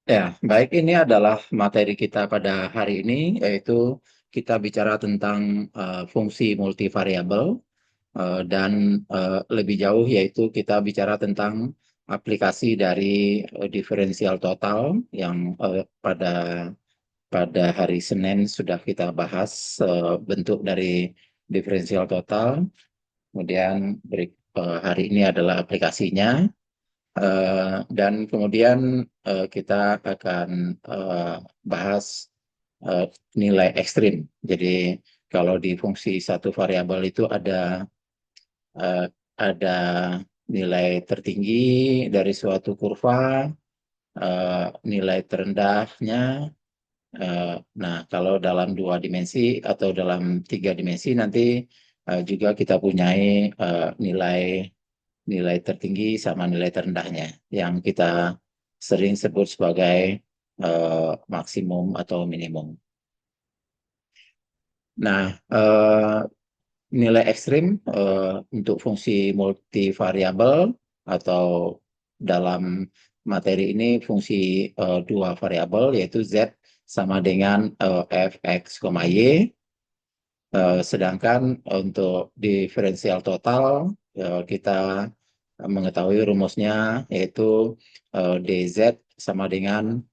Ya, baik, ini adalah materi kita pada hari ini, yaitu kita bicara tentang fungsi multivariabel dan lebih jauh yaitu kita bicara tentang aplikasi dari diferensial total yang pada hari Senin sudah kita bahas bentuk dari diferensial total. Kemudian hari ini adalah aplikasinya. Dan kemudian kita akan bahas eh, nilai ekstrim. Jadi kalau di fungsi satu variabel itu eh, ada nilai tertinggi dari suatu kurva, nilai terendahnya. Nah, kalau dalam dua dimensi atau dalam tiga dimensi nanti juga kita punyai nilai nilai tertinggi sama nilai terendahnya yang kita sering sebut sebagai maksimum atau minimum. Nah, nilai ekstrim untuk fungsi multivariabel atau dalam materi ini fungsi dua variabel yaitu z sama dengan fx, y. Sedangkan untuk diferensial total kita mengetahui rumusnya yaitu dz sama dengan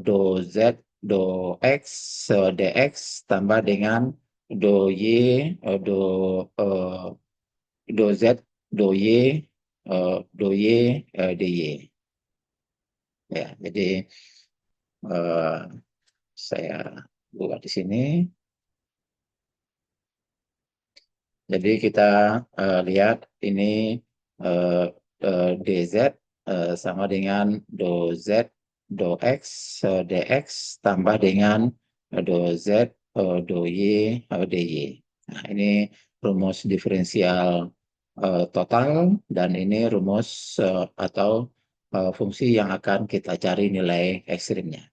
do z do x dx tambah dengan do y do eh, do z do y do y dy. Ya, jadi eh, saya buat di sini. Jadi kita lihat ini eh, dz sama dengan do z do x dx tambah dengan do z do y dy. Nah, ini rumus diferensial total dan ini rumus atau fungsi yang akan kita cari nilai ekstrimnya.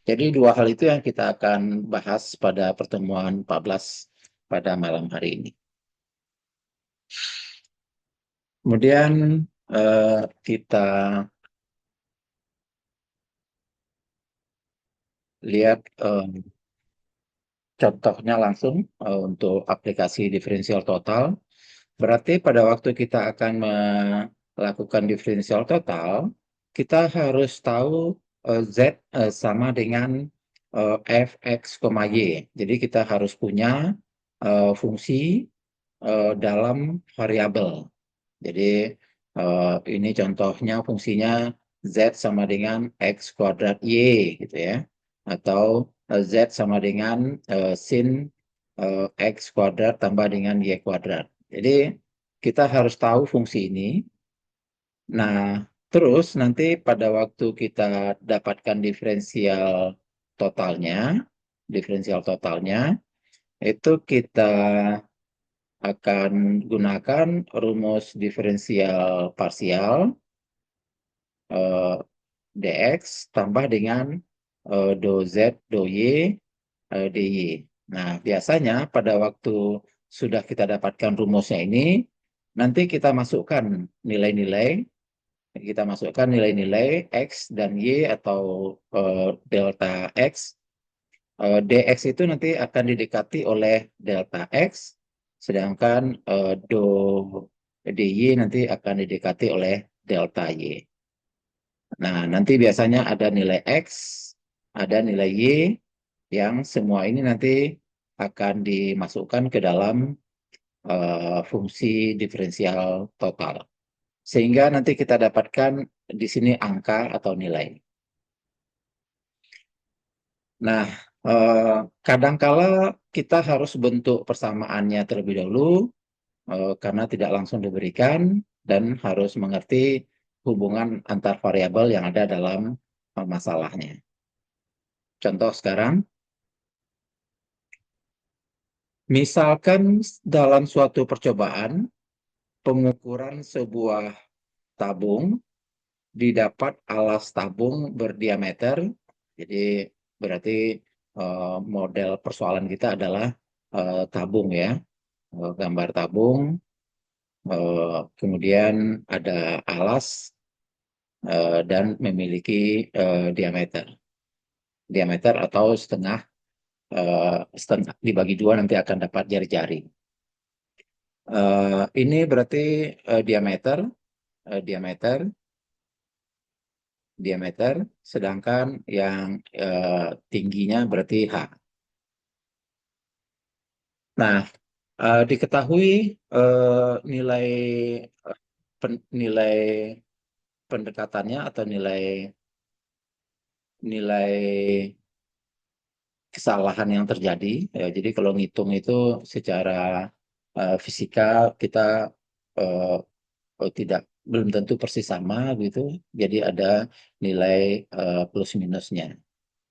Jadi dua hal itu yang kita akan bahas pada pertemuan 14 pada malam hari ini. Kemudian kita lihat contohnya langsung untuk aplikasi diferensial total. Berarti pada waktu kita akan melakukan diferensial total, kita harus tahu Z sama dengan fx, y. Jadi kita harus punya fungsi dalam variabel. Jadi ini contohnya fungsinya Z sama dengan X kuadrat Y gitu ya. Atau Z sama dengan sin X kuadrat tambah dengan Y kuadrat. Jadi kita harus tahu fungsi ini. Nah, terus nanti pada waktu kita dapatkan diferensial totalnya, itu kita akan gunakan rumus diferensial parsial eh, dx tambah dengan do z do y dy. Nah, biasanya pada waktu sudah kita dapatkan rumusnya ini, nanti kita masukkan nilai-nilai x dan y atau delta x. Dx itu nanti akan didekati oleh delta x, sedangkan do dy nanti akan didekati oleh delta y. Nah, nanti biasanya ada nilai x, ada nilai y, yang semua ini nanti akan dimasukkan ke dalam fungsi diferensial total. Sehingga nanti kita dapatkan di sini angka atau nilai. Nah, kadangkala kita harus bentuk persamaannya terlebih dahulu karena tidak langsung diberikan dan harus mengerti hubungan antar variabel yang ada dalam masalahnya. Contoh sekarang, misalkan dalam suatu percobaan pengukuran sebuah tabung didapat alas tabung berdiameter, jadi berarti model persoalan kita adalah tabung ya, gambar tabung, kemudian ada alas dan memiliki diameter. Diameter atau setengah dibagi dua nanti akan dapat jari-jari. Ini berarti diameter, eh, diameter, diameter, sedangkan yang tingginya berarti H. Nah, diketahui nilai nilai pendekatannya atau nilai kesalahan yang terjadi. Ya, jadi kalau ngitung itu secara fisika kita eh, tidak belum tentu persis sama gitu. Jadi ada nilai plus minusnya.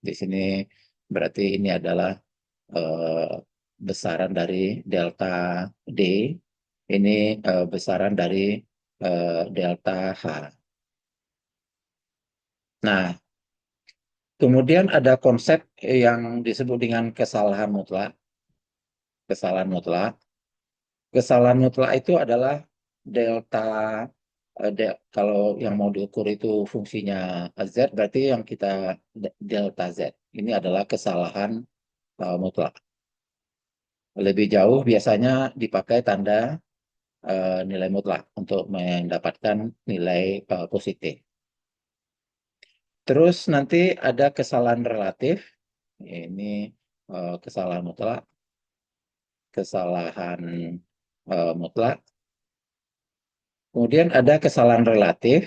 Di sini berarti ini adalah eh, besaran dari delta D. Ini besaran dari delta H. Nah, kemudian ada konsep yang disebut dengan kesalahan mutlak. Kesalahan mutlak. Kesalahan mutlak itu adalah delta kalau yang mau diukur itu fungsinya Z, berarti yang kita delta Z. Ini adalah kesalahan mutlak. Lebih jauh biasanya dipakai tanda nilai mutlak untuk mendapatkan nilai positif. Terus nanti ada kesalahan relatif. Ini kesalahan mutlak, kesalahan mutlak. Kemudian ada kesalahan relatif.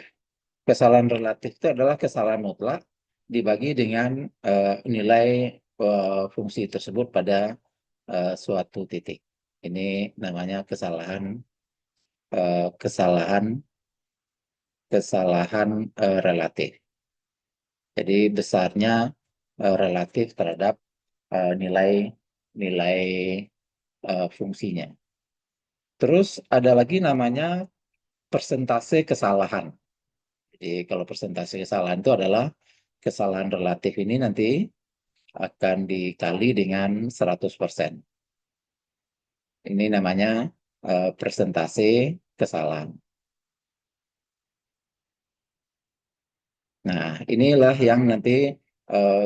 Kesalahan relatif itu adalah kesalahan mutlak dibagi dengan nilai fungsi tersebut pada suatu titik. Ini namanya kesalahan kesalahan relatif. Jadi besarnya relatif terhadap nilai nilai fungsinya. Terus ada lagi namanya persentase kesalahan. Jadi kalau persentase kesalahan itu adalah kesalahan relatif ini nanti akan dikali dengan 100%. Ini namanya persentase kesalahan. Nah, inilah yang nanti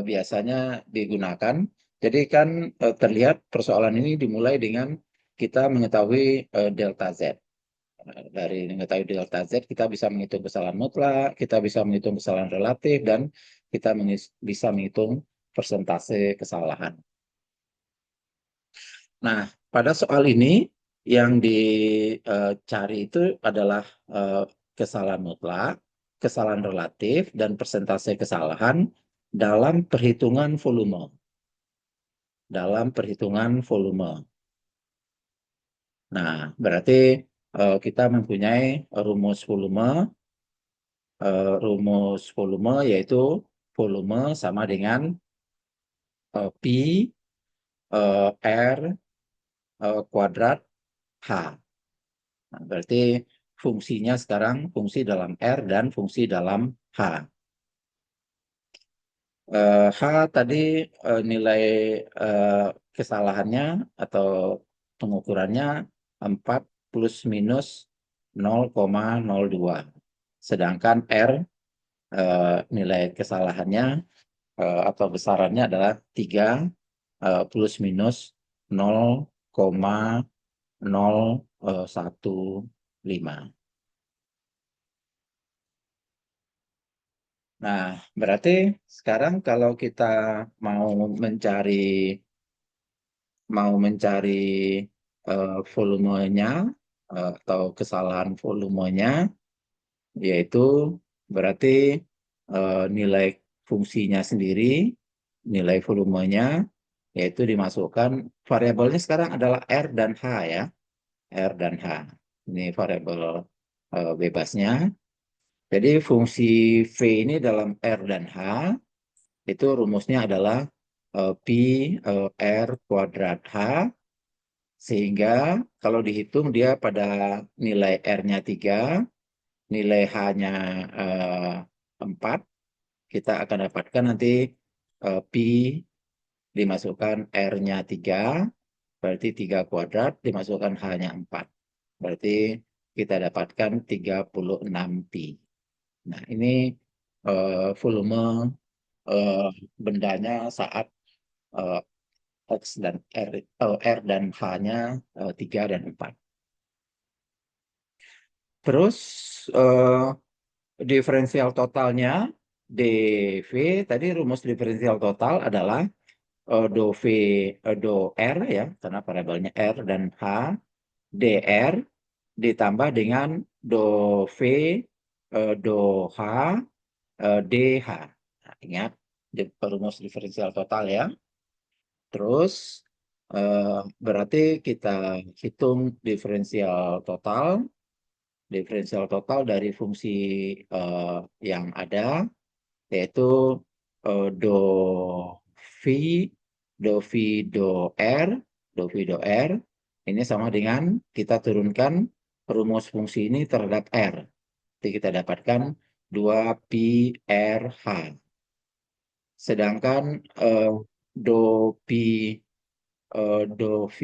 biasanya digunakan. Jadi kan terlihat persoalan ini dimulai dengan kita mengetahui delta Z. Dari mengetahui delta Z, kita bisa menghitung kesalahan mutlak, kita bisa menghitung kesalahan relatif, dan kita bisa menghitung persentase kesalahan. Nah, pada soal ini yang dicari itu adalah eh, kesalahan mutlak, kesalahan relatif, dan persentase kesalahan dalam perhitungan volume. Dalam perhitungan volume. Nah, berarti kita mempunyai rumus volume. Rumus volume yaitu volume sama dengan Pi R kuadrat H. Nah, berarti fungsinya sekarang fungsi dalam R dan fungsi dalam H. H tadi nilai eh, kesalahannya atau pengukurannya 4 plus minus 0,02. Sedangkan R nilai kesalahannya atau besarannya adalah 3 plus minus 0,015. Nah, berarti sekarang kalau kita mau mencari volumenya atau kesalahan volumenya, yaitu berarti nilai fungsinya sendiri, nilai volumenya, yaitu dimasukkan variabelnya sekarang adalah R dan H ya, R dan H. Ini variabel bebasnya. Jadi fungsi V ini dalam R dan H itu rumusnya adalah Pi R kuadrat H, sehingga kalau dihitung dia pada nilai R-nya 3, nilai H-nya 4, kita akan dapatkan nanti Pi dimasukkan R-nya 3, berarti 3 kuadrat, dimasukkan H-nya 4. Berarti kita dapatkan 36 Pi. Nah, ini volume eh, bendanya saat eh, X dan R dan H-nya 3 dan 4. Terus eh, diferensial totalnya dV, tadi rumus diferensial total adalah do V, do R ya, karena variabelnya R dan H, dr ditambah dengan do V, do H, dH. Nah, ingat rumus diferensial total ya. Terus berarti kita hitung diferensial total. Diferensial total dari fungsi eh, yang ada, yaitu do V, do V, do R. Ini sama dengan kita turunkan rumus fungsi ini terhadap R. Jadi kita dapatkan 2 pi R H. Sedangkan do pi, do V,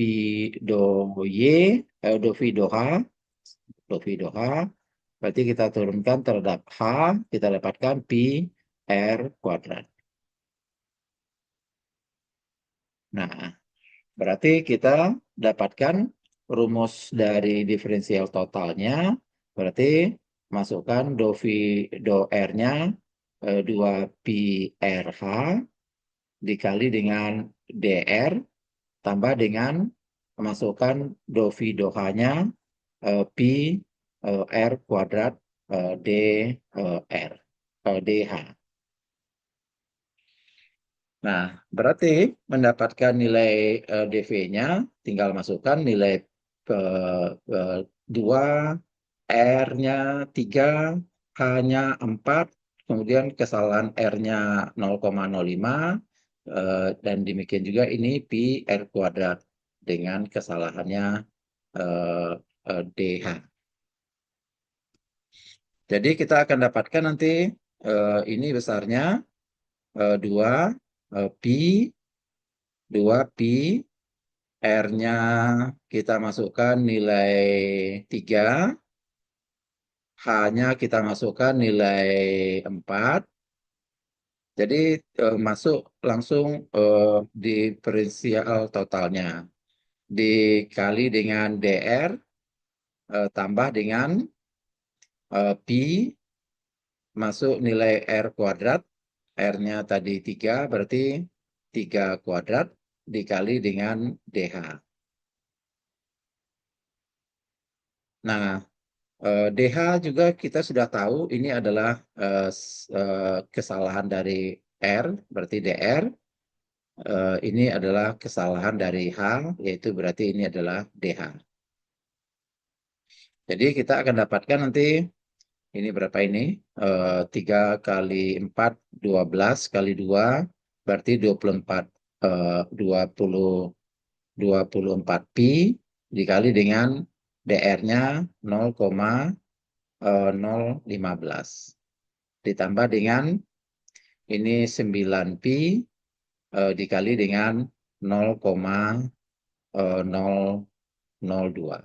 do Y, do V, do H, do V, do H, berarti kita turunkan terhadap H, kita dapatkan pi R kuadrat. Nah, berarti kita dapatkan rumus dari diferensial totalnya, berarti masukkan do V, do R-nya 2 pi RH dikali dengan DR, tambah dengan masukkan do V, do H-nya pi R kuadrat DR, DH. Nah, berarti mendapatkan nilai DV-nya, tinggal masukkan nilai 2, R-nya 3, H-nya 4, kemudian kesalahan R-nya 0,05, dan demikian juga ini pi R kuadrat dengan kesalahannya eh, DH. Jadi kita akan dapatkan nanti ini besarnya 2 pi, 2 pi, R-nya kita masukkan nilai 3, H-nya kita masukkan nilai 4. Jadi masuk langsung diferensial totalnya. Dikali dengan DR, tambah dengan pi, masuk nilai R kuadrat. R-nya tadi 3, berarti 3 kuadrat dikali dengan DH. Nah, DH juga kita sudah tahu ini adalah kesalahan dari R, berarti DR. Ini adalah kesalahan dari H, yaitu berarti ini adalah DH. Jadi kita akan dapatkan nanti ini berapa ini? 3 kali 4, 12 kali 2, berarti 24, 20, 24 pi dikali dengan DR-nya 0,015. Ditambah dengan ini 9 pi dikali dengan 0,002.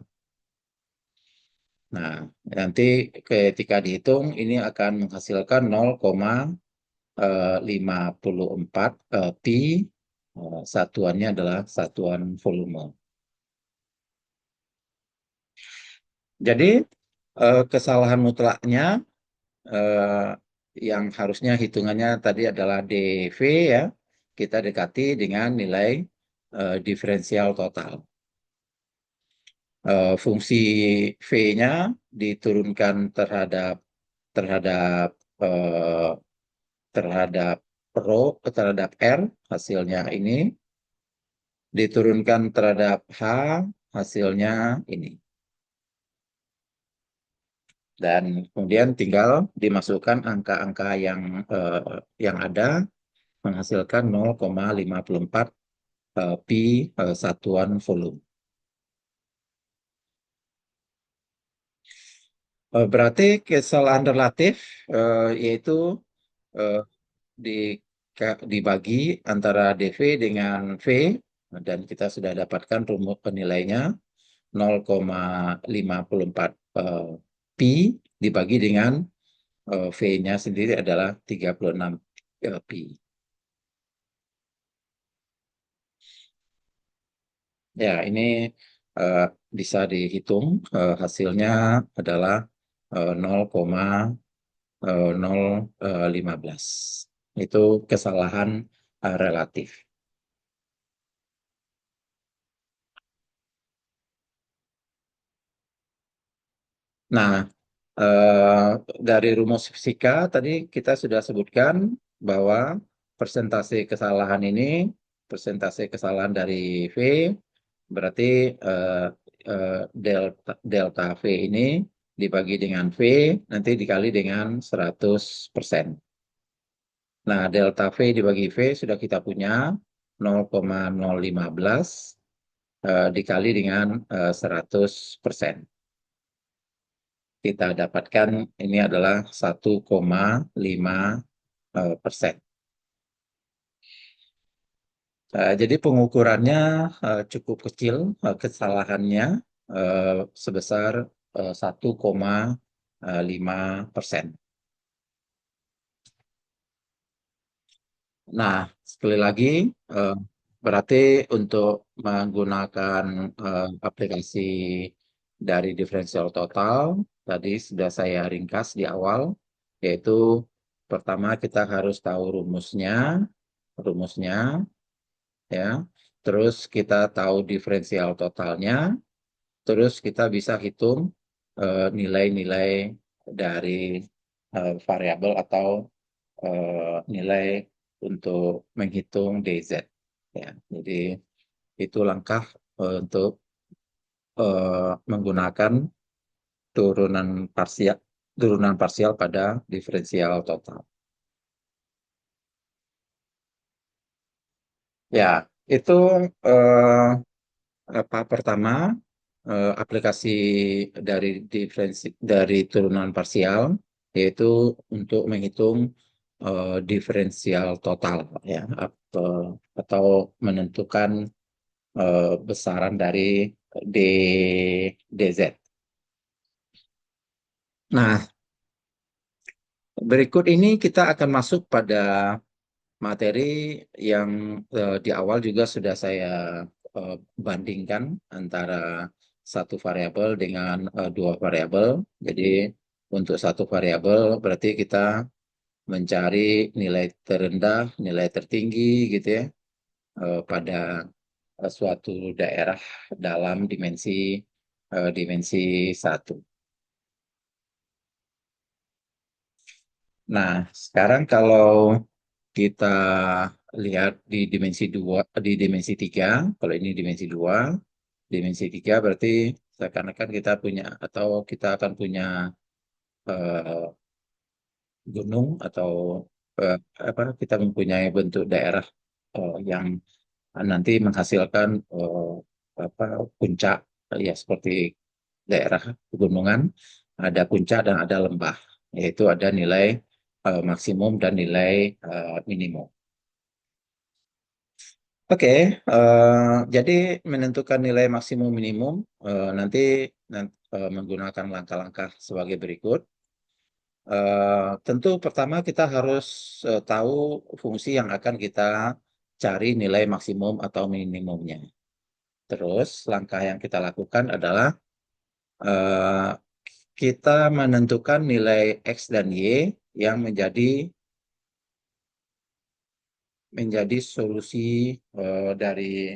Nah, nanti ketika dihitung ini akan menghasilkan 0,54 pi, satuannya adalah satuan volume. Jadi kesalahan mutlaknya yang harusnya hitungannya tadi adalah dV ya, kita dekati dengan nilai diferensial total. Fungsi V-nya diturunkan terhadap terhadap eh, terhadap terhadap R, hasilnya ini diturunkan terhadap H, hasilnya ini. Dan kemudian tinggal dimasukkan angka-angka yang ada menghasilkan 0,54 pi satuan volume. Berarti kesalahan relatif yaitu eh, di, dibagi antara dV dengan V, dan kita sudah dapatkan rumus penilainya 0,54 pi dibagi dengan V-nya sendiri adalah 36 pi. Ya, ini eh, bisa dihitung, hasilnya adalah 0,015. Itu kesalahan relatif. Nah, eh, dari rumus fisika tadi kita sudah sebutkan bahwa persentase kesalahan ini, persentase kesalahan dari V, berarti eh, delta, delta V ini dibagi dengan V, nanti dikali dengan 100%. Nah, delta V dibagi V sudah kita punya 0,015 dikali dengan 100%. Kita dapatkan ini adalah 1,5%. Jadi pengukurannya cukup kecil, kesalahannya eh, sebesar 1,5%. Nah, sekali lagi, eh, berarti untuk menggunakan aplikasi dari differential total, tadi sudah saya ringkas di awal, yaitu pertama kita harus tahu rumusnya, ya. Terus kita tahu diferensial totalnya, terus kita bisa hitung nilai-nilai dari variabel atau nilai untuk menghitung DZ. Ya, jadi itu langkah untuk menggunakan turunan parsial turunan parsial pada diferensial total. Ya, itu eh, apa pertama aplikasi dari dari turunan parsial, yaitu untuk menghitung diferensial total, ya, atau menentukan besaran dari D, DZ. Nah, berikut ini kita akan masuk pada materi yang di awal juga sudah saya eh, bandingkan antara satu variabel dengan dua variabel. Jadi untuk satu variabel berarti kita mencari nilai terendah, nilai tertinggi gitu ya pada suatu daerah dalam dimensi satu. Nah, sekarang kalau kita lihat di dimensi dua, di dimensi tiga, kalau ini dimensi tiga berarti seakan-akan kita punya atau kita akan punya eh, gunung atau eh, apa kita mempunyai bentuk daerah yang nanti menghasilkan apa puncak ya seperti daerah pegunungan ada puncak dan ada lembah yaitu ada nilai maksimum dan nilai minimum. Oke, jadi menentukan nilai maksimum minimum nanti menggunakan langkah-langkah sebagai berikut. Tentu pertama kita harus tahu fungsi yang akan kita cari nilai maksimum atau minimumnya. Terus langkah yang kita lakukan adalah eh, kita menentukan nilai X dan Y yang menjadi solusi dari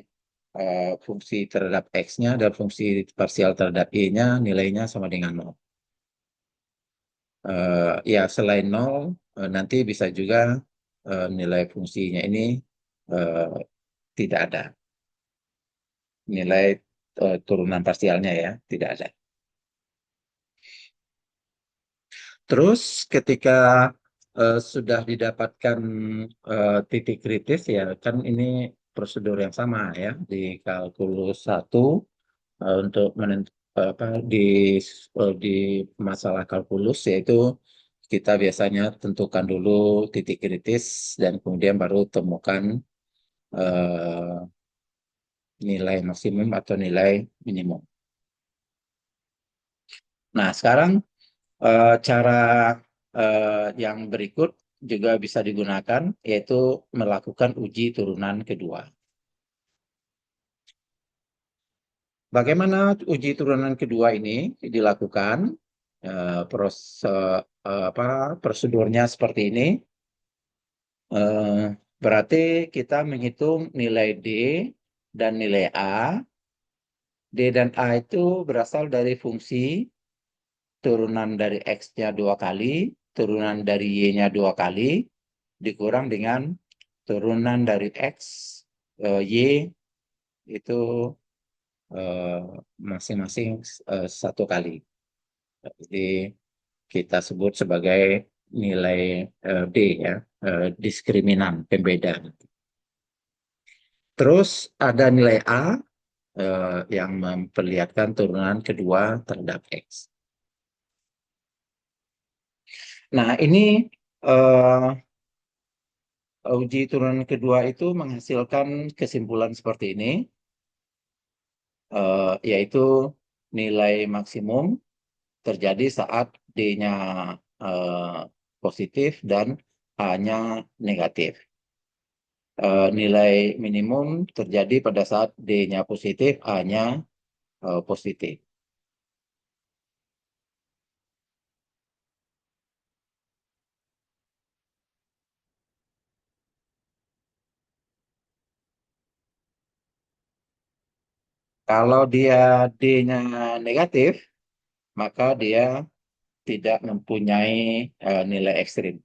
fungsi terhadap X-nya dan fungsi parsial terhadap Y-nya nilainya sama dengan nol. Ya, selain nol, nanti bisa juga nilai fungsinya ini eh, tidak ada. Nilai turunan parsialnya ya, tidak ada. Terus ketika sudah didapatkan titik kritis ya, kan ini prosedur yang sama ya di kalkulus satu untuk apa di masalah kalkulus yaitu kita biasanya tentukan dulu titik kritis dan kemudian baru temukan eh, nilai maksimum atau nilai minimum. Nah, sekarang cara yang berikut juga bisa digunakan, yaitu melakukan uji turunan kedua. Bagaimana uji turunan kedua ini dilakukan? Prosedurnya seperti ini. Eh, Berarti kita menghitung nilai D dan nilai A. D dan A itu berasal dari fungsi turunan dari X-nya dua kali, turunan dari Y-nya dua kali, dikurang dengan turunan dari X, Y itu eh, masing-masing satu kali. Jadi kita sebut sebagai nilai D ya, diskriminan, pembeda. Terus ada nilai A yang memperlihatkan turunan kedua terhadap X. Nah, ini eh, uji turunan kedua itu menghasilkan kesimpulan seperti ini, yaitu nilai maksimum terjadi saat D-nya eh, positif dan A-nya negatif. Nilai minimum terjadi pada saat D-nya positif, A-nya positif. Kalau dia D-nya negatif, maka dia tidak mempunyai nilai ekstrim.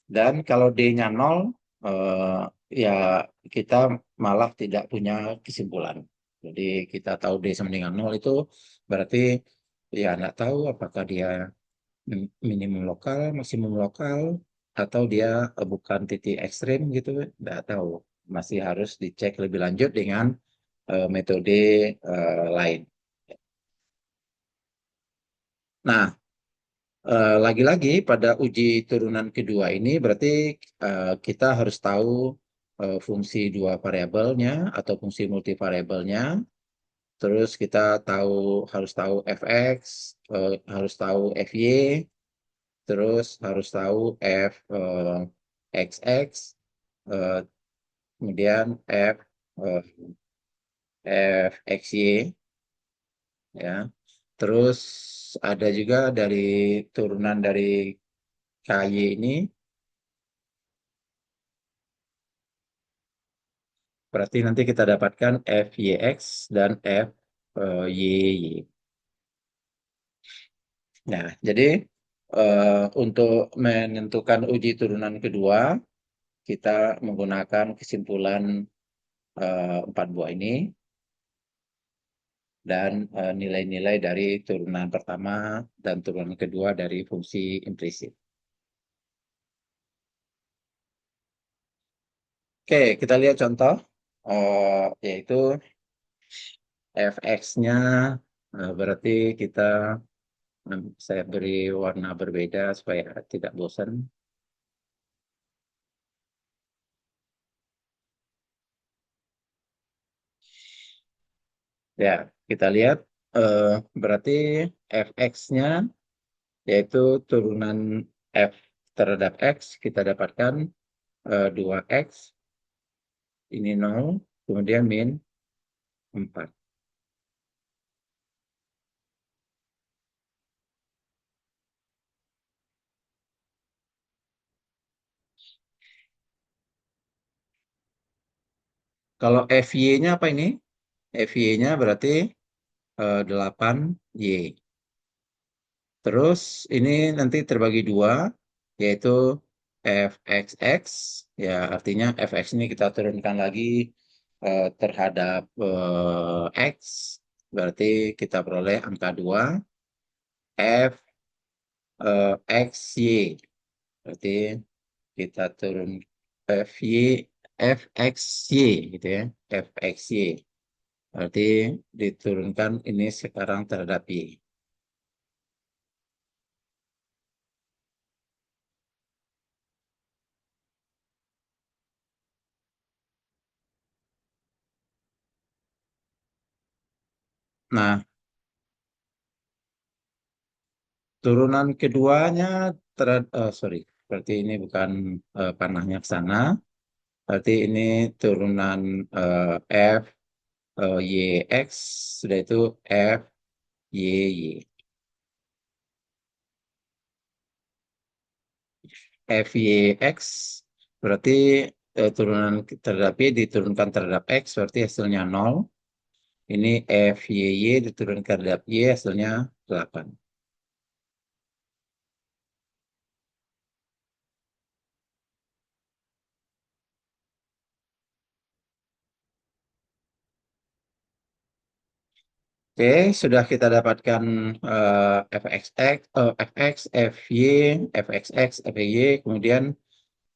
Dan kalau D-nya nol, eh, ya kita malah tidak punya kesimpulan. Jadi kita tahu D sama dengan nol itu berarti ya nggak tahu apakah dia minimum lokal, maksimum lokal, atau dia bukan titik ekstrim gitu, nggak tahu. Masih harus dicek lebih lanjut dengan metode lain. Nah, lagi-lagi pada uji turunan kedua ini berarti kita harus tahu fungsi dua variabelnya atau fungsi multivariabelnya. Terus kita harus tahu fx, harus tahu fy, terus harus tahu xx, eh, kemudian eh, fxy ya. Terus ada juga dari turunan dari KY ini. Berarti nanti kita dapatkan FYX dan FYY. Nah, jadi untuk menentukan uji turunan kedua, kita menggunakan kesimpulan empat buah ini dan nilai-nilai dari turunan pertama dan turunan kedua dari fungsi implisit. Oke, kita lihat contoh, yaitu fx-nya, berarti kita saya beri warna berbeda supaya tidak bosan. Ya, kita lihat eh, berarti fx-nya yaitu turunan f terhadap x kita dapatkan 2x ini 0 kemudian min 4. Kalau fy-nya apa ini? Fy-nya berarti 8y. Terus ini nanti terbagi dua, yaitu fxx, ya artinya fx ini kita turunkan lagi terhadap x, berarti kita peroleh angka 2, f xy, berarti kita turun fy, fxy gitu ya, fxy, berarti diturunkan ini sekarang terhadap y. Nah, Turunan keduanya sorry, berarti ini bukan panahnya ke sana. Berarti ini turunan F Y X, sudah itu F Y Y. F Y X berarti turunan terhadap Y diturunkan terhadap X, berarti hasilnya 0. Ini F Y Y diturunkan terhadap Y, hasilnya 8. Oke, sudah kita dapatkan fxx, fx, fy, fxx, fy, kemudian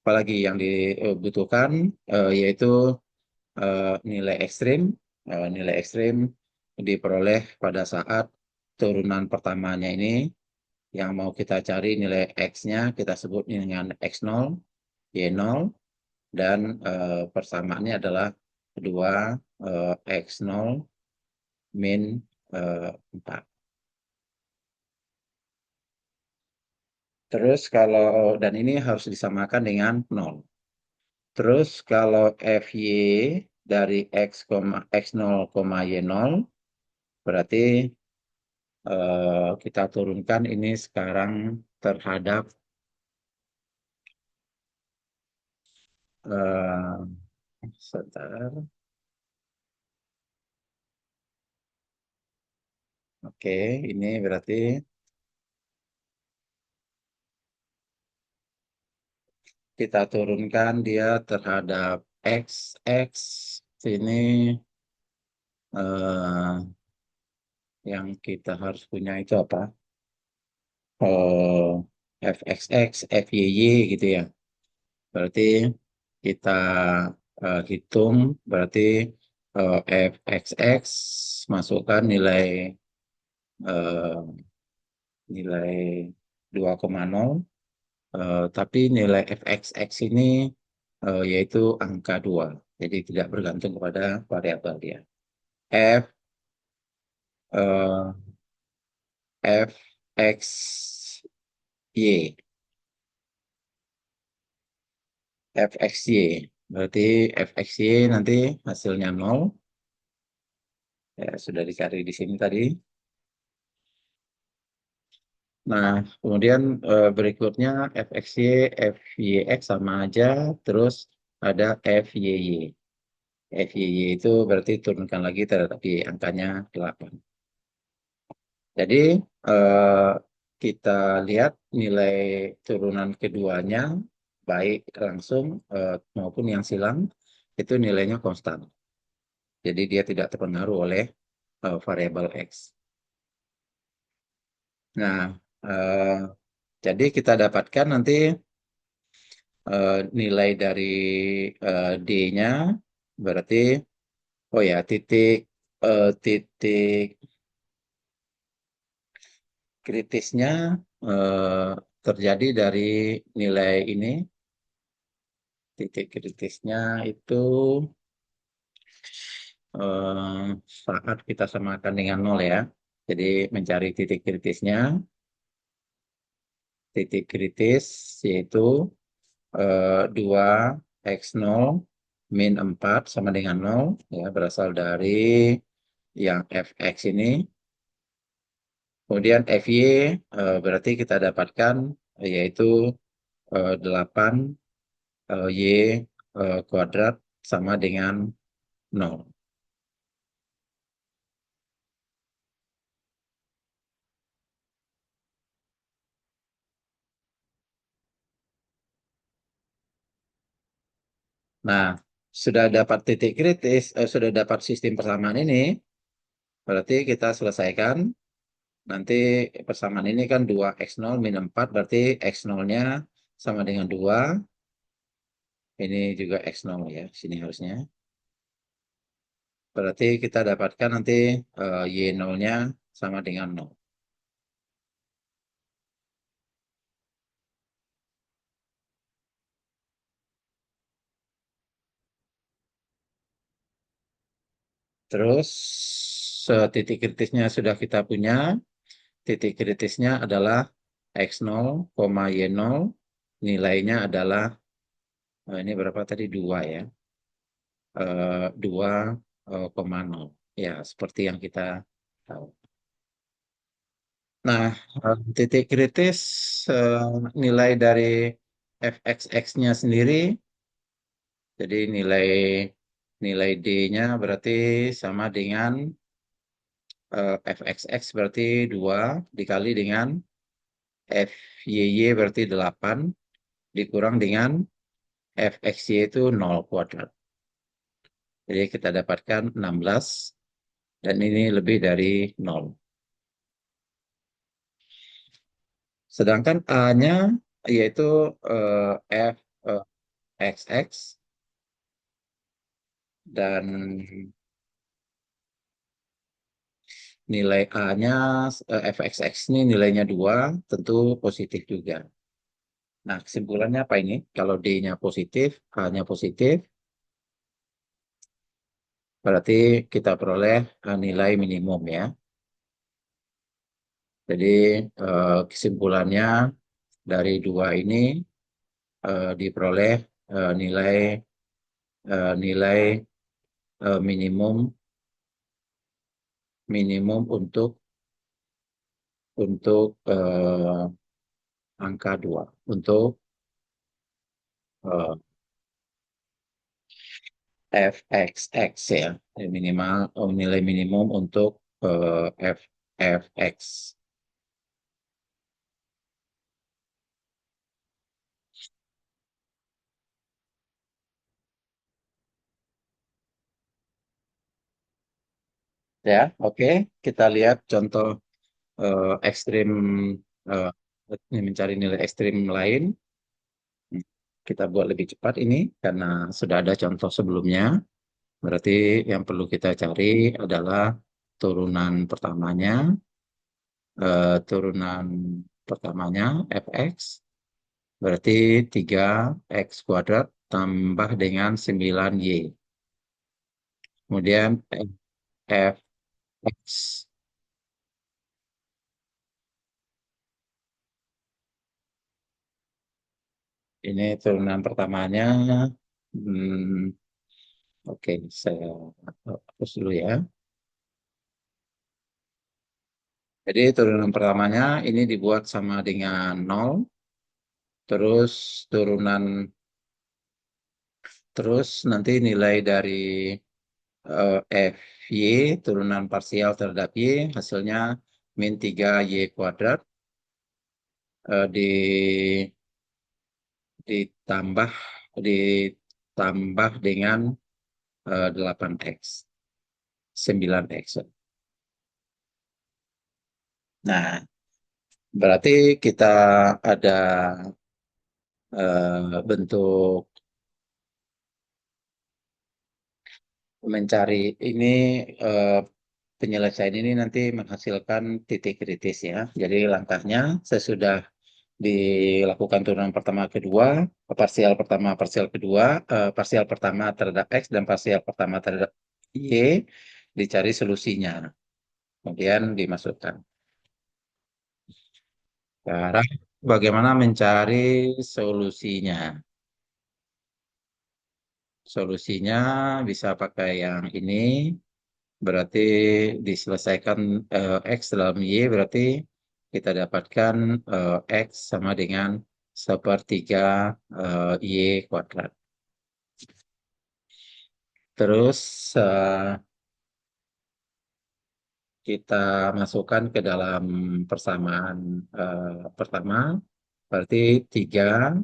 apalagi yang dibutuhkan yaitu nilai ekstrim. Nilai ekstrim diperoleh pada saat turunan pertamanya ini yang mau kita cari nilai x-nya kita sebut dengan x0, y0, dan persamaannya adalah 2 x0 min 4. Terus kalau dan ini harus disamakan dengan 0. Terus kalau FY dari X0, Y0 berarti kita turunkan ini sekarang terhadap eh, sebentar. Oke, ini berarti kita turunkan dia terhadap X ini eh, yang kita harus punya itu apa? eh, fxx, fyy gitu ya. Berarti kita hitung, berarti fxx masukkan eh, nilai 2,0, tapi nilai fxx ini yaitu angka 2. Jadi tidak bergantung kepada variabel dia. F eh, fxy fxy. Berarti fxy nanti hasilnya 0. Ya, sudah dicari di sini tadi. Nah, kemudian berikutnya fxy, fyx sama aja. Terus ada fyy. Fyy itu berarti turunkan lagi terhadap y, angkanya 8. Jadi, eh, kita lihat nilai turunan keduanya, baik langsung maupun yang silang, itu nilainya konstan. Jadi dia tidak terpengaruh oleh variabel X. Nah, eh, jadi kita dapatkan nanti nilai dari D-nya, berarti, oh ya, titik kritisnya eh, terjadi dari nilai ini. Titik kritisnya itu eh, saat kita samakan dengan 0 ya. Jadi mencari titik kritis yaitu 2 x0 min 4 sama dengan 0 ya, berasal dari yang fx ini. Kemudian fy berarti kita dapatkan yaitu 8 y kuadrat sama dengan 0. Nah, sudah dapat titik kritis, sudah dapat sistem persamaan ini, berarti kita selesaikan. Nanti persamaan ini kan 2 x0 min 4, berarti x0-nya sama dengan 2. Ini juga x0 ya, sini harusnya. Berarti kita dapatkan nanti y0-nya sama dengan 0. Terus titik kritisnya sudah kita punya. titik kritisnya adalah X0, Y0, nilainya adalah, ini berapa tadi? 2 ya. 2,0. Ya, seperti yang kita tahu. Nah, titik kritis, eh, nilai dari fxx-nya sendiri, jadi nilai nilai D-nya berarti sama dengan fxx berarti 2 dikali dengan fyy berarti 8 dikurang dengan fxy itu 0 kuadrat. Jadi kita dapatkan 16 dan ini lebih dari 0. Sedangkan A-nya yaitu f xx dan nilai A-nya fxx ini nilainya 2 tentu positif juga. Nah, kesimpulannya apa ini? Kalau D-nya positif, A-nya positif, berarti kita peroleh nilai minimum ya. Jadi kesimpulannya dari dua ini diperoleh nilai nilai minimum minimum untuk angka 2 untuk eh, fxx ya. Minimal nilai minimum untuk fx. Ya, oke. Kita lihat contoh ekstrim, eh, ini mencari nilai ekstrim lain. Kita buat lebih cepat ini karena sudah ada contoh sebelumnya. Berarti yang perlu kita cari adalah turunan pertamanya, turunan pertamanya fx berarti 3x kuadrat tambah dengan 9y. Kemudian fx ini turunan pertamanya. Hmm, oke, saya hapus dulu ya. Jadi turunan pertamanya ini dibuat sama dengan 0, terus turunan, terus nanti nilai dari Fy, turunan parsial terhadap Y, hasilnya min 3Y kuadrat, ditambah ditambah dengan 8X, 9X. Nah, berarti kita ada bentuk mencari ini, eh, penyelesaian ini nanti menghasilkan titik kritis ya. Jadi langkahnya sesudah dilakukan turunan pertama kedua, parsial kedua, parsial pertama terhadap X dan parsial pertama terhadap Y, dicari solusinya. Kemudian dimasukkan. Sekarang bagaimana mencari solusinya? Solusinya bisa pakai yang ini, berarti diselesaikan X dalam Y, berarti kita dapatkan X sama dengan sepertiga Y kuadrat. Terus kita masukkan ke dalam persamaan pertama, berarti 3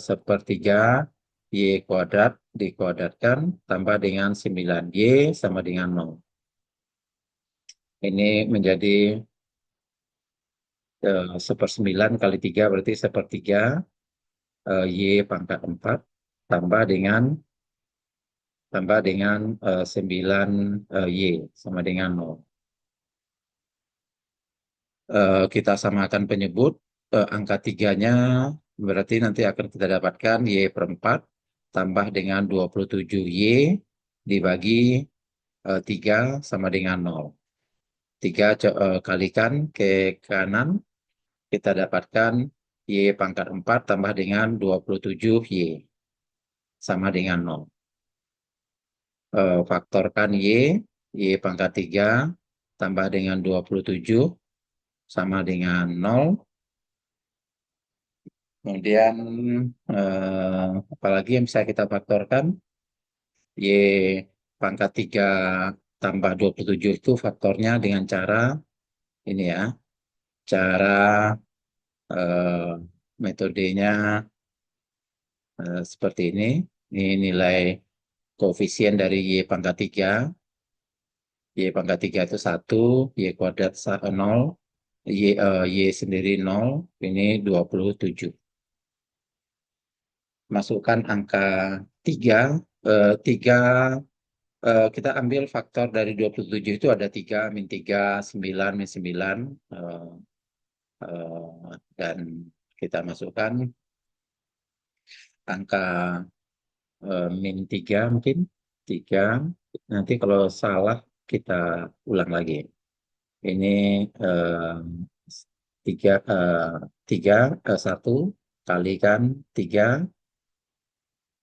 sepertiga Y kuadrat dikuadratkan tambah dengan 9Y sama dengan 0. Ini menjadi sepersembilan kali 3 berarti sepertiga Y pangkat 4 tambah dengan 9 Y sama dengan 0. Kita samakan penyebut, angka tiganya berarti nanti akan kita dapatkan Y per 4 tambah dengan 27Y dibagi 3 sama dengan 0. kalikan ke kanan, kita dapatkan Y pangkat 4 tambah dengan 27Y sama dengan 0. Faktorkan Y pangkat 3 tambah dengan 27 sama dengan 0. Kemudian apalagi yang bisa kita faktorkan? Y pangkat 3 tambah 27 itu faktornya dengan cara ini ya, cara eh, metodenya seperti ini. Ini nilai koefisien dari Y pangkat 3. Y pangkat 3 itu 1, Y kuadrat 0, Y sendiri 0, ini 27. Masukkan angka 3, 3 kita ambil faktor dari 27 itu ada 3, min 3, 9, min 9, eh, dan kita masukkan angka min 3 mungkin, 3, nanti kalau salah kita ulang lagi. Ini eh, 3, 3, 1 kalikan 3,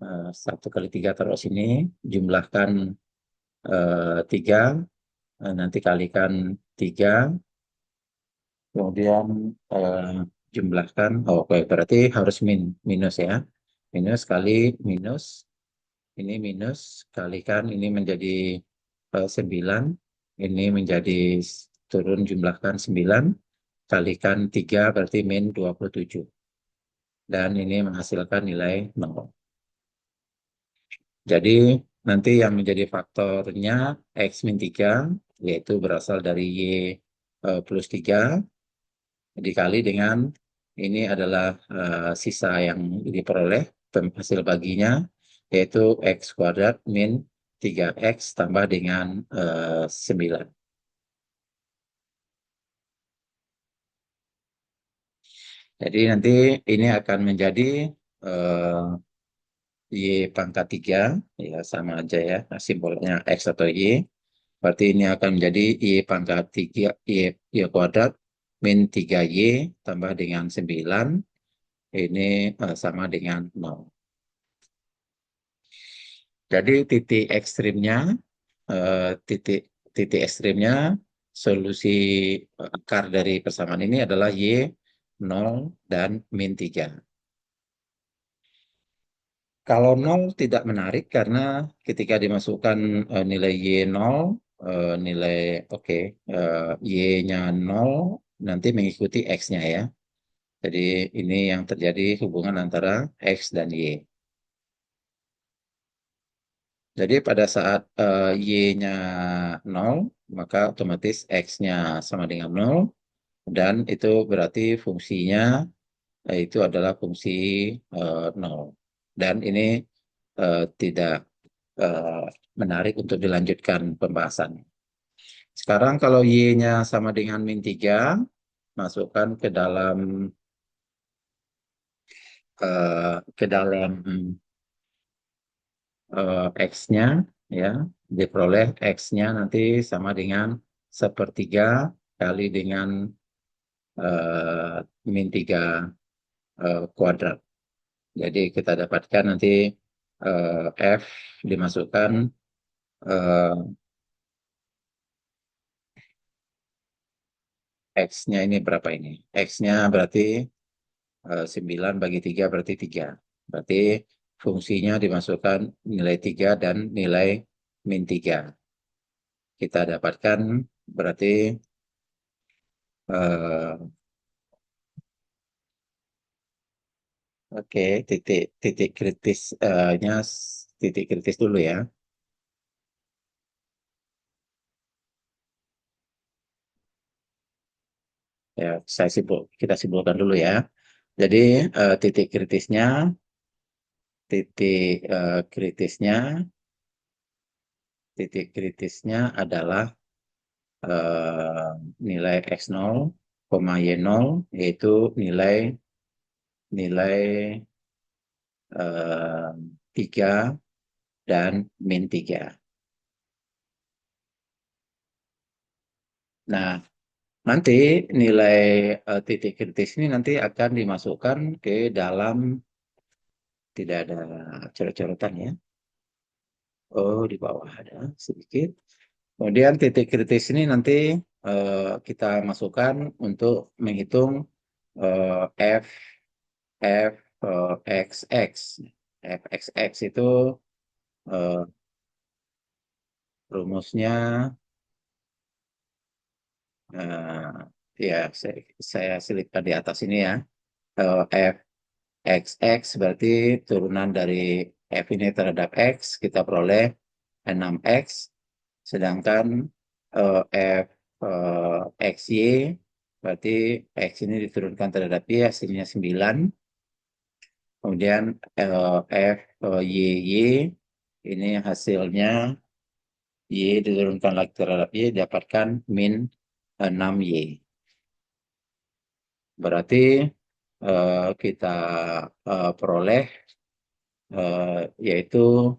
1 kali 3 taruh sini, jumlahkan 3, nanti kalikan 3, kemudian eh, jumlahkan, oh, oke, berarti harus minus ya. Minus kali minus, ini minus, kalikan ini menjadi 9, ini menjadi turun jumlahkan 9, kalikan 3 berarti min 27. Dan ini menghasilkan nilai 0. Jadi nanti yang menjadi faktornya X min 3, yaitu berasal dari Y plus 3, dikali dengan ini adalah sisa yang diperoleh, hasil baginya, yaitu X kuadrat min 3X tambah dengan 9. Jadi nanti ini akan menjadi eh, Y pangkat 3, ya sama aja ya, simbolnya X atau Y. Berarti ini akan menjadi Y pangkat 3, Y kuadrat min 3Y tambah dengan 9. Ini sama dengan 0. Jadi titik titik ekstrimnya, solusi akar dari persamaan ini adalah Y 0 dan min 3. Kalau 0 tidak menarik karena ketika dimasukkan nilai Y 0, nilai oke, Y-nya 0 nanti mengikuti X-nya ya. Jadi ini yang terjadi hubungan antara X dan Y. Jadi pada saat Y-nya 0, maka otomatis X-nya sama dengan 0, dan itu berarti fungsinya itu adalah fungsi 0. Dan ini tidak eh, menarik untuk dilanjutkan pembahasan. Sekarang kalau Y-nya sama dengan min 3, masukkan ke dalam X-nya, ya, diperoleh X-nya nanti sama dengan sepertiga kali dengan min 3 kuadrat. Jadi kita dapatkan nanti F dimasukkan eh, X-nya ini berapa ini? X-nya berarti 9 bagi 3 berarti 3. Berarti fungsinya dimasukkan nilai 3 dan nilai min 3. Kita dapatkan berarti eh, oke, titik titik kritisnya, titik kritis dulu ya. Ya, kita simpulkan dulu ya. Jadi eh, titik kritisnya titik kritisnya titik kritisnya adalah nilai x0, y0, yaitu nilai nilai 3 dan min 3. Nah, nanti nilai titik kritis ini nanti akan dimasukkan ke dalam, tidak ada coret-coretan ya. Oh, di bawah ada sedikit. Kemudian titik kritis ini nanti kita masukkan untuk menghitung F F X X. F X X itu eh, rumusnya, eh, ya saya selipkan di atas ini ya. F X X berarti turunan dari F ini terhadap X kita peroleh 6X, sedangkan F XY berarti X ini diturunkan terhadap Y hasilnya 9. Kemudian F YY ini hasilnya Y diturunkan lagi terhadap Y dapatkan min 6Y. Berarti kita peroleh yaitu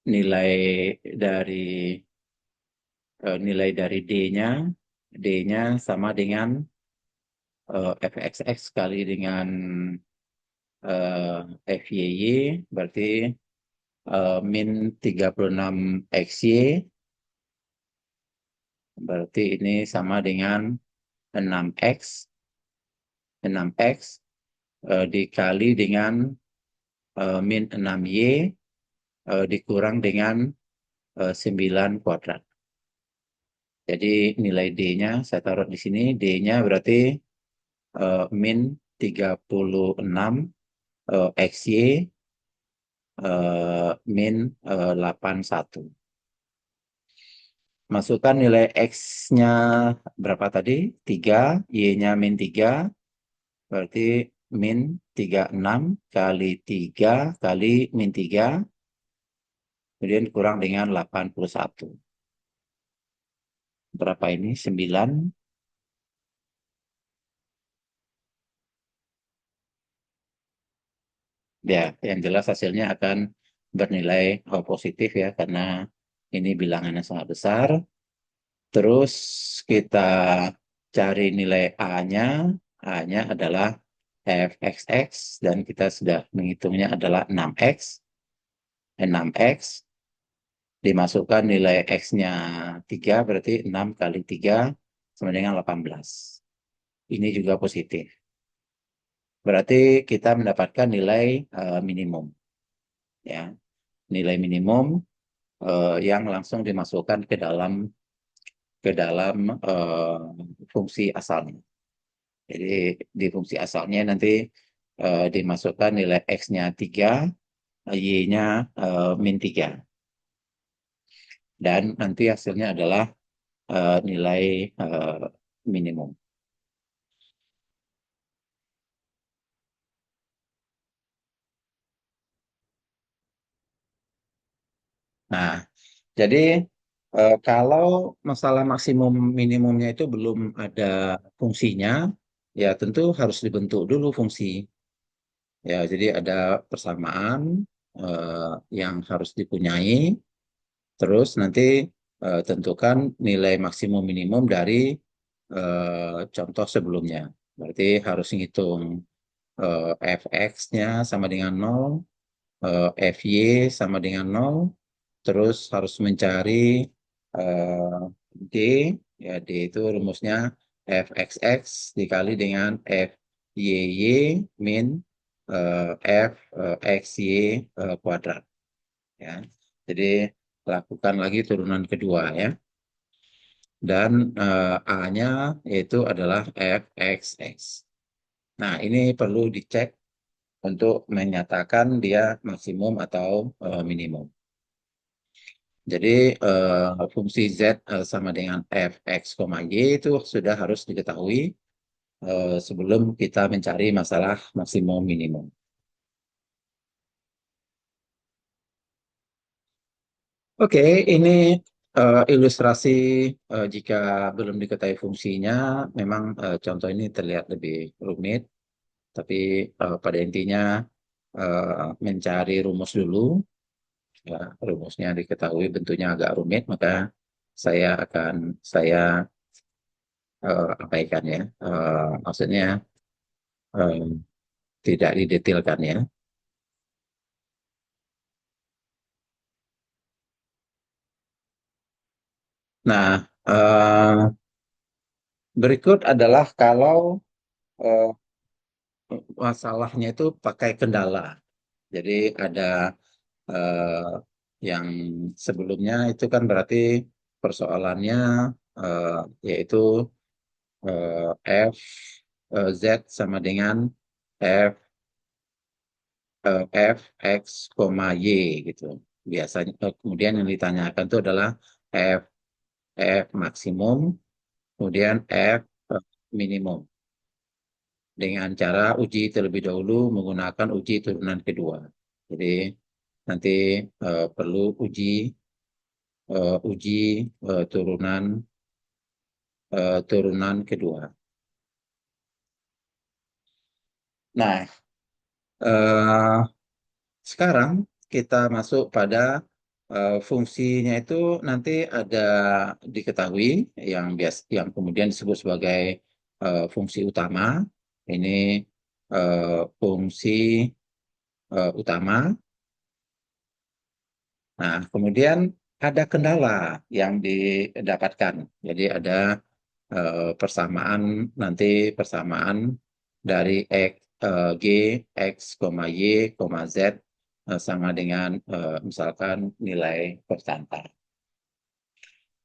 nilai dari nilai dari D-nya, D-nya sama dengan fxx kali dengan FYY, berarti min 36 XY, berarti ini sama dengan 6X, 6X dikali dengan min 6Y dikurang dengan 9 kuadrat. Jadi nilai D-nya saya taruh di sini, D-nya berarti min 36 XY min 81. Masukkan nilai X-nya berapa tadi? 3, Y-nya min 3, berarti min 36 kali 3 kali min 3, kemudian kurang dengan 81. Berapa ini? 9. Ya, yang jelas hasilnya akan bernilai positif ya, karena ini bilangannya sangat besar. Terus kita cari nilai A-nya. A-nya adalah fxx, dan kita sudah menghitungnya adalah 6x. 6x dimasukkan nilai x-nya 3, berarti 6 kali 3 sama dengan 18. Ini juga positif. Berarti kita mendapatkan nilai minimum. Ya, nilai minimum yang langsung dimasukkan ke dalam fungsi asalnya. Jadi di fungsi asalnya nanti dimasukkan nilai X-nya 3, Y-nya min 3. Dan nanti hasilnya adalah nilai minimum. Nah, jadi kalau masalah maksimum minimumnya itu belum ada fungsinya, ya tentu harus dibentuk dulu fungsi. Ya, jadi ada persamaan yang harus dipunyai. Terus nanti tentukan nilai maksimum minimum dari contoh sebelumnya. Berarti harus ngitung fx-nya sama dengan 0, fy sama dengan 0, terus harus mencari eh, d, ya d itu rumusnya fxx dikali dengan fyy min fxy kuadrat. Ya. Jadi lakukan lagi turunan kedua ya. Dan A-nya yaitu adalah fxx. Nah, ini perlu dicek untuk menyatakan dia maksimum atau minimum. Jadi fungsi Z sama dengan fx, y itu sudah harus diketahui sebelum kita mencari masalah maksimum minimum. Oke, ini ilustrasi jika belum diketahui fungsinya, memang contoh ini terlihat lebih rumit, tapi pada intinya mencari rumus dulu, ya, rumusnya diketahui bentuknya agak rumit, maka saya abaikan ya. Maksudnya eh, tidak didetailkan ya. Nah, berikut adalah kalau eh, masalahnya itu pakai kendala. Jadi ada eh, yang sebelumnya itu kan berarti persoalannya eh, yaitu F Z sama dengan F F X, Y gitu. Biasanya kemudian yang ditanyakan itu adalah F F maksimum, kemudian F minimum dengan cara uji terlebih dahulu menggunakan uji turunan kedua. Jadi nanti perlu uji turunan kedua. Nah, eh, sekarang kita masuk pada fungsinya itu nanti ada diketahui yang kemudian disebut sebagai fungsi utama. Ini fungsi utama. Nah, kemudian ada kendala yang didapatkan. Jadi ada persamaan nanti persamaan dari G, X, Y, Z sama dengan misalkan nilai persantar.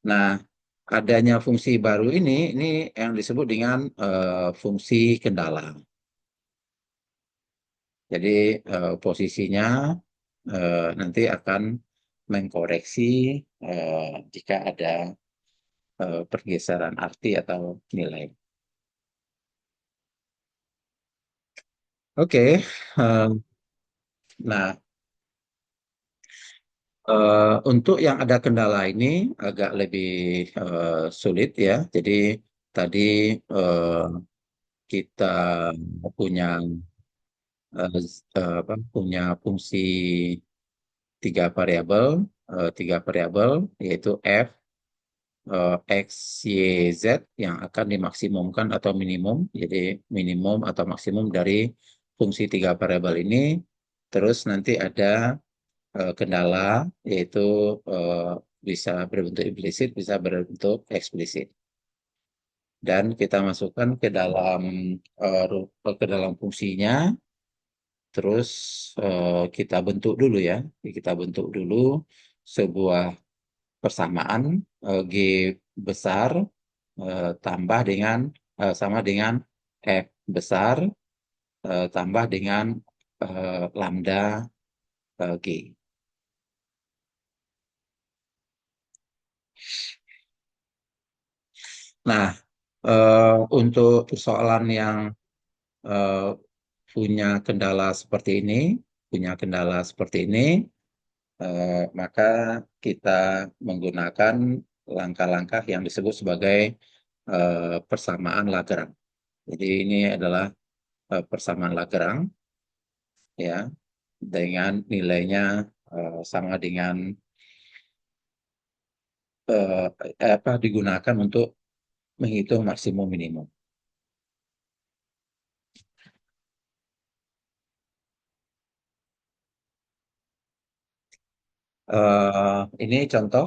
Nah, adanya fungsi baru ini yang disebut dengan fungsi kendala. Jadi posisinya nanti akan mengkoreksi jika ada pergeseran arti atau nilai. Oke, nah untuk yang ada kendala ini agak lebih sulit ya. Jadi tadi eh, kita punya punya fungsi tiga variabel yaitu f, x, y, z yang akan dimaksimumkan atau minimum. Jadi minimum atau maksimum dari fungsi tiga variabel ini. Terus nanti ada kendala yaitu eh, bisa berbentuk implisit, bisa berbentuk eksplisit. Dan kita masukkan ke dalam fungsinya, terus kita bentuk dulu ya. Kita bentuk dulu sebuah persamaan G besar tambah dengan sama dengan F besar tambah dengan lambda G. Nah, untuk persoalan yang eh, punya kendala seperti ini, maka kita menggunakan langkah-langkah yang disebut sebagai persamaan Lagrange. Jadi ini adalah persamaan Lagrange ya dengan nilainya sama dengan apa digunakan untuk menghitung maksimum minimum. Ini contoh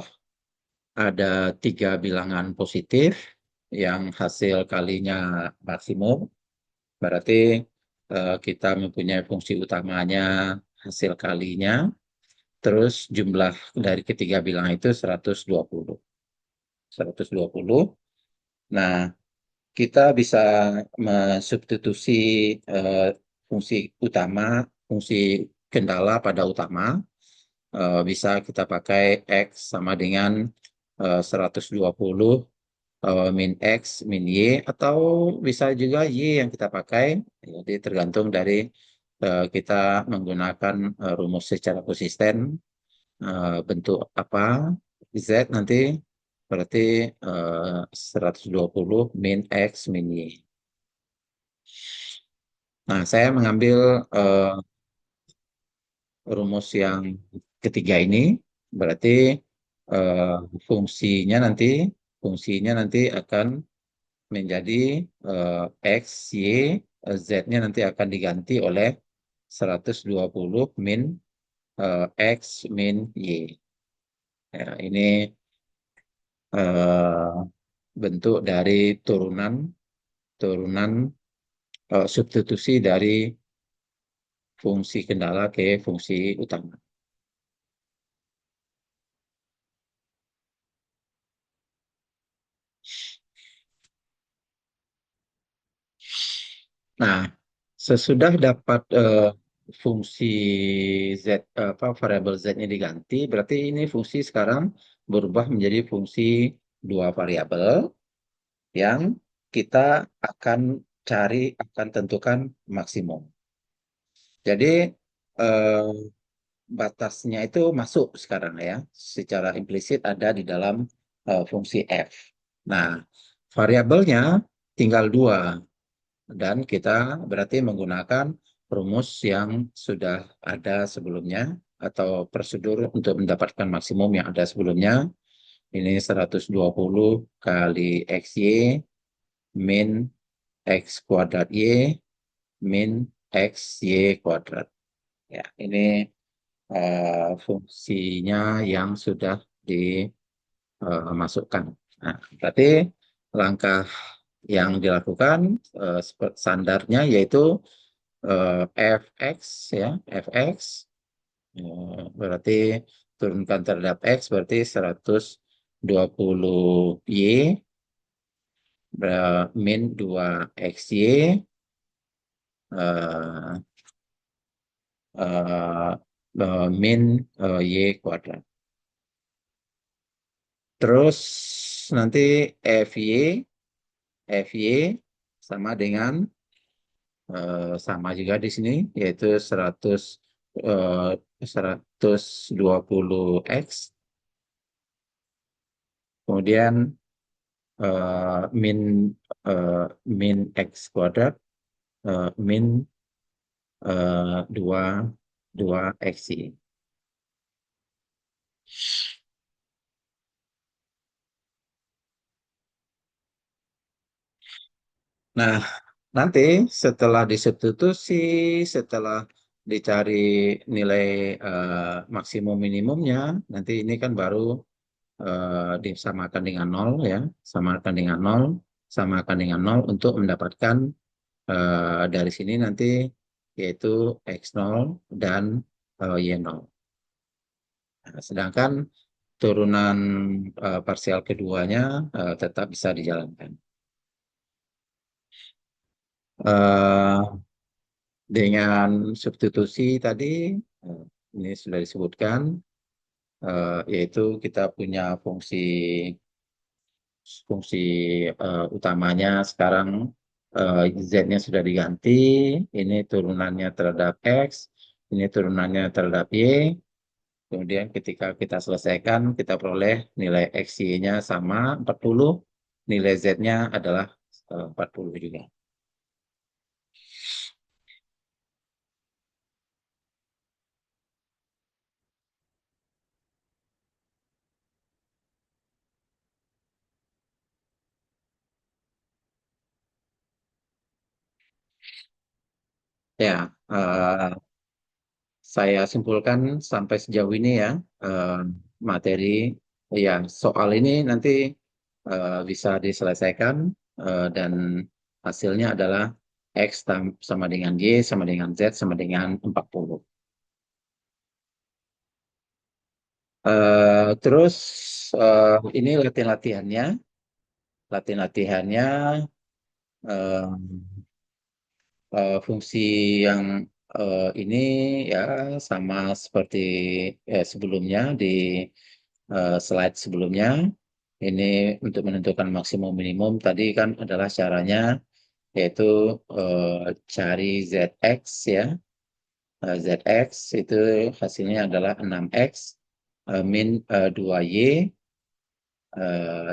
ada tiga bilangan positif yang hasil kalinya maksimum. Berarti kita mempunyai fungsi utamanya hasil kalinya, terus jumlah dari ketiga bilangan itu 120. 120. Nah, kita bisa mensubstitusi eh, fungsi utama, fungsi kendala pada utama. Bisa kita pakai X sama dengan 120 min X min Y atau bisa juga Y yang kita pakai. Jadi tergantung dari kita menggunakan rumus secara konsisten bentuk apa Z nanti berarti 120 min X min Y. Nah, saya mengambil eh, rumus yang ketiga ini berarti eh, fungsinya nanti fungsinya nanti akan menjadi eh, X, Y, Z-nya nanti akan diganti oleh 120 min X min Y. Ya, ini eh, bentuk dari turunan turunan substitusi dari fungsi kendala ke fungsi utama. Nah, sesudah dapat fungsi Z, apa variabel Z-nya diganti, berarti ini fungsi sekarang berubah menjadi fungsi dua variabel yang kita akan akan tentukan maksimum. Jadi eh, batasnya itu masuk sekarang ya, secara implisit ada di dalam fungsi F. Nah, variabelnya tinggal dua, dan kita berarti menggunakan rumus yang sudah ada sebelumnya atau prosedur untuk mendapatkan maksimum yang ada sebelumnya. Ini 120 kali XY min X kuadrat Y min XY kuadrat. Ya, ini fungsinya yang sudah dimasukkan. Nah, berarti langkah yang dilakukan standarnya yaitu fx ya, fx berarti turunkan terhadap x berarti 120 y min 2 xy eh, eh, min y kuadrat. Terus nanti FY sama dengan sama juga di sini yaitu 120 X, kemudian min eh, min X kuadrat min 2 XY. Nah, nanti setelah disubstitusi, setelah dicari nilai maksimum minimumnya, nanti ini kan baru disamakan dengan nol ya, samakan dengan nol, samakan dengan nol untuk mendapatkan dari sini nanti yaitu x0 dan y0. Nah, sedangkan turunan parsial keduanya tetap bisa dijalankan. Eh, dengan substitusi tadi, eh, ini sudah disebutkan, yaitu kita punya fungsi fungsi utamanya sekarang Z-nya sudah diganti, ini turunannya terhadap X, ini turunannya terhadap Y, kemudian ketika kita selesaikan, kita peroleh nilai XY-nya sama 40, nilai Z-nya adalah 40 juga. Ya, saya simpulkan sampai sejauh ini ya, eh, materi ya soal ini nanti bisa diselesaikan dan hasilnya adalah X sama dengan Y sama dengan Z sama dengan 40. Terus ini latihan-latihannya, latihan-latihannya eh, fungsi yang ini ya sama seperti sebelumnya di slide sebelumnya. Ini untuk menentukan maksimum minimum tadi kan adalah caranya yaitu cari ZX ya. ZX itu hasilnya adalah 6X min 2Y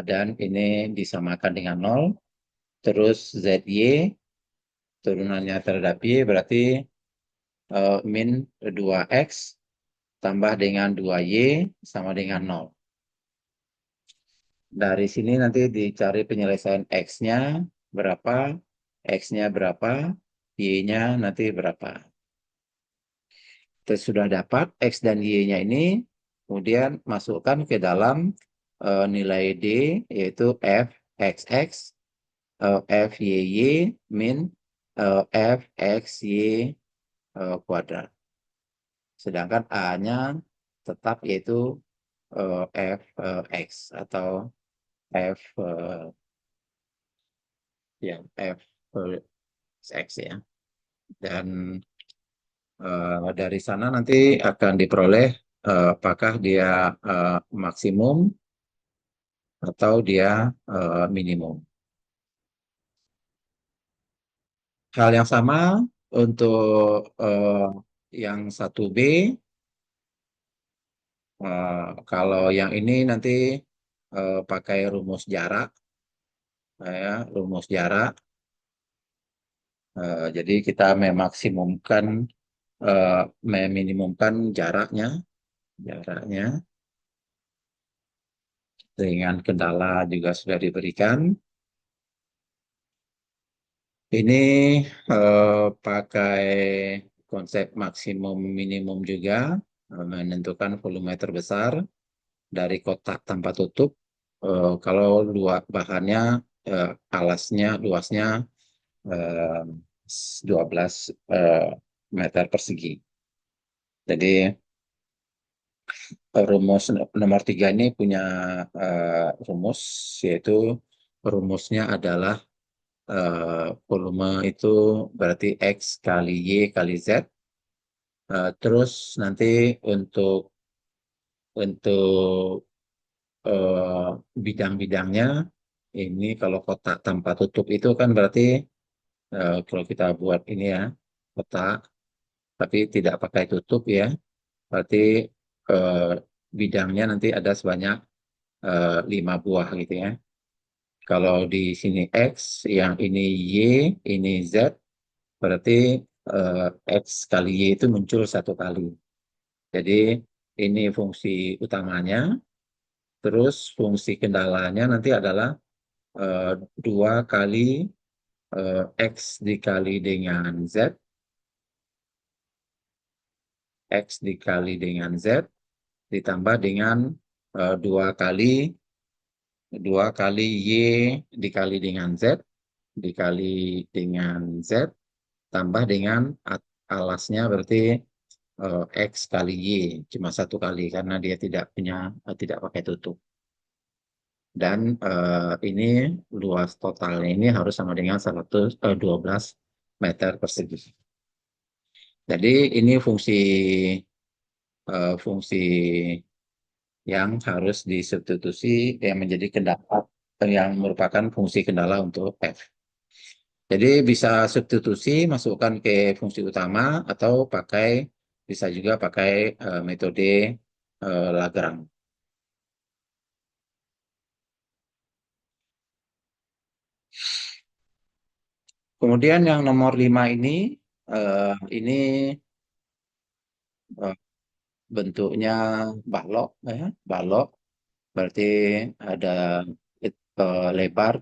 dan ini disamakan dengan nol. Terus ZY turunannya terhadap Y berarti min 2X tambah dengan 2Y sama dengan nol. Dari sini nanti dicari penyelesaian X-nya berapa, X-nya berapa, Y-nya nanti berapa. Terus sudah dapat X dan Y-nya ini, kemudian masukkan ke dalam nilai D, yaitu F X X, F Y Y min F X Y kuadrat. Sedangkan A-nya tetap yaitu F X atau F ya F X ya. Dan dari sana nanti akan diperoleh apakah dia maksimum atau dia minimum. Hal yang sama untuk yang satu b. Kalau yang ini nanti pakai rumus jarak, ya, rumus jarak. Jadi kita eh, meminimumkan jaraknya dengan kendala juga sudah diberikan. Ini pakai konsep maksimum minimum juga, menentukan volume terbesar dari kotak tanpa tutup. Kalau bahannya alasnya luasnya eh, 12 eh, meter persegi. Jadi rumus nomor 3 ini punya rumus, yaitu rumusnya adalah volume itu berarti X kali Y kali Z. Terus nanti untuk untuk bidang-bidangnya ini kalau kotak tanpa tutup itu kan berarti kalau kita buat ini ya kotak tapi tidak pakai tutup ya berarti eh, bidangnya nanti ada sebanyak 5 buah gitu ya. Kalau di sini X, yang ini Y, ini Z, berarti eh, X kali Y itu muncul satu kali. Jadi ini fungsi utamanya, terus fungsi kendalanya nanti adalah eh, 2 kali X dikali dengan Z, X dikali dengan Z, ditambah dengan eh, 2 kali Y dikali dengan Z, dikali dengan Z, tambah dengan alasnya berarti X kali Y, cuma satu kali karena dia tidak pakai tutup. Dan ini luas totalnya ini harus sama dengan 112 meter persegi. Jadi ini fungsi yang harus disubstitusi yang menjadi kendala yang merupakan fungsi kendala untuk F. Jadi bisa substitusi masukkan ke fungsi utama atau bisa juga pakai metode Lagrange. Kemudian yang nomor 5 ini eh, bentuknya balok ya, balok berarti ada lebar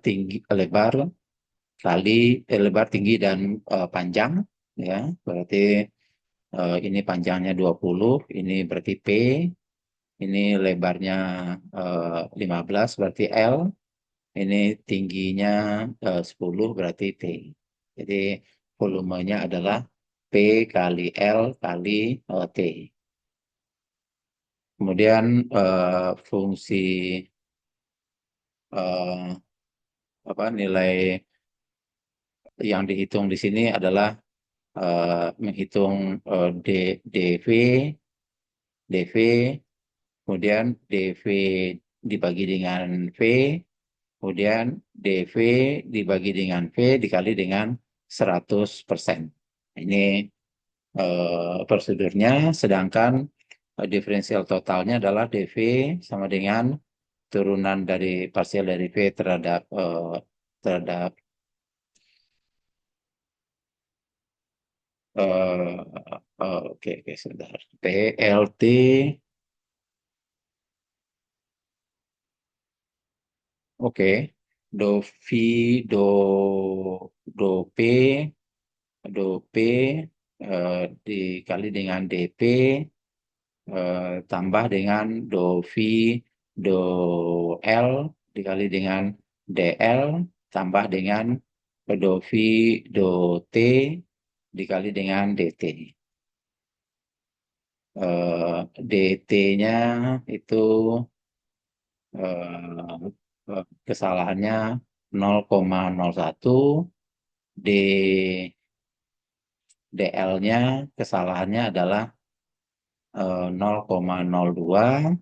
lebar tinggi dan panjang ya. Berarti ini panjangnya 20, ini berarti P, ini lebarnya 15 berarti L, ini tingginya 10 berarti T. Jadi volumenya adalah P kali L kali T. Kemudian fungsi eh, nilai yang dihitung di sini adalah menghitung DV, DV, kemudian DV dibagi dengan V, kemudian DV dibagi dengan V dikali dengan 100%. Ini prosedurnya, sedangkan diferensial totalnya adalah DV sama dengan turunan dari partial dari V terhadap oke oke sebentar PLT Oke. Do fi do do p do p dikali dengan dp tambah dengan do fi do l dikali dengan dl tambah dengan do fi do t dikali dengan dt. DT-nya itu kesalahannya 0,01, D DL-nya kesalahannya adalah 0,02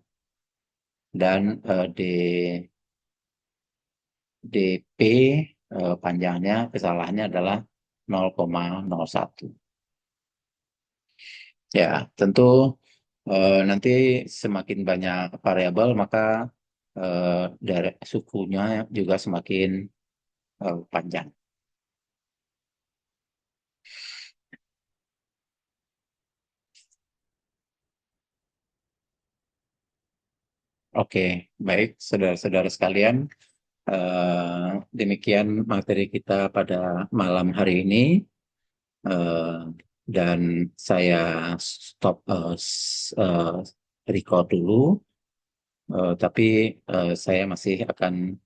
dan DP panjangnya kesalahannya adalah 0,01. Ya, tentu nanti semakin banyak variabel maka eh, dari sukunya juga semakin panjang. Oke, baik saudara-saudara sekalian. Demikian materi kita pada malam hari ini. Eh, dan saya stop record dulu. Tapi saya masih akan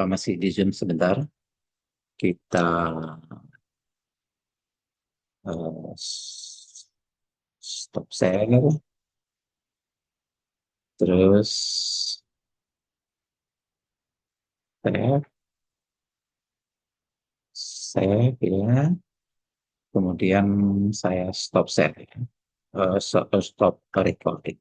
masih di Zoom sebentar. Kita stop share, terus save, save ya. Kemudian saya stop share, stop recording.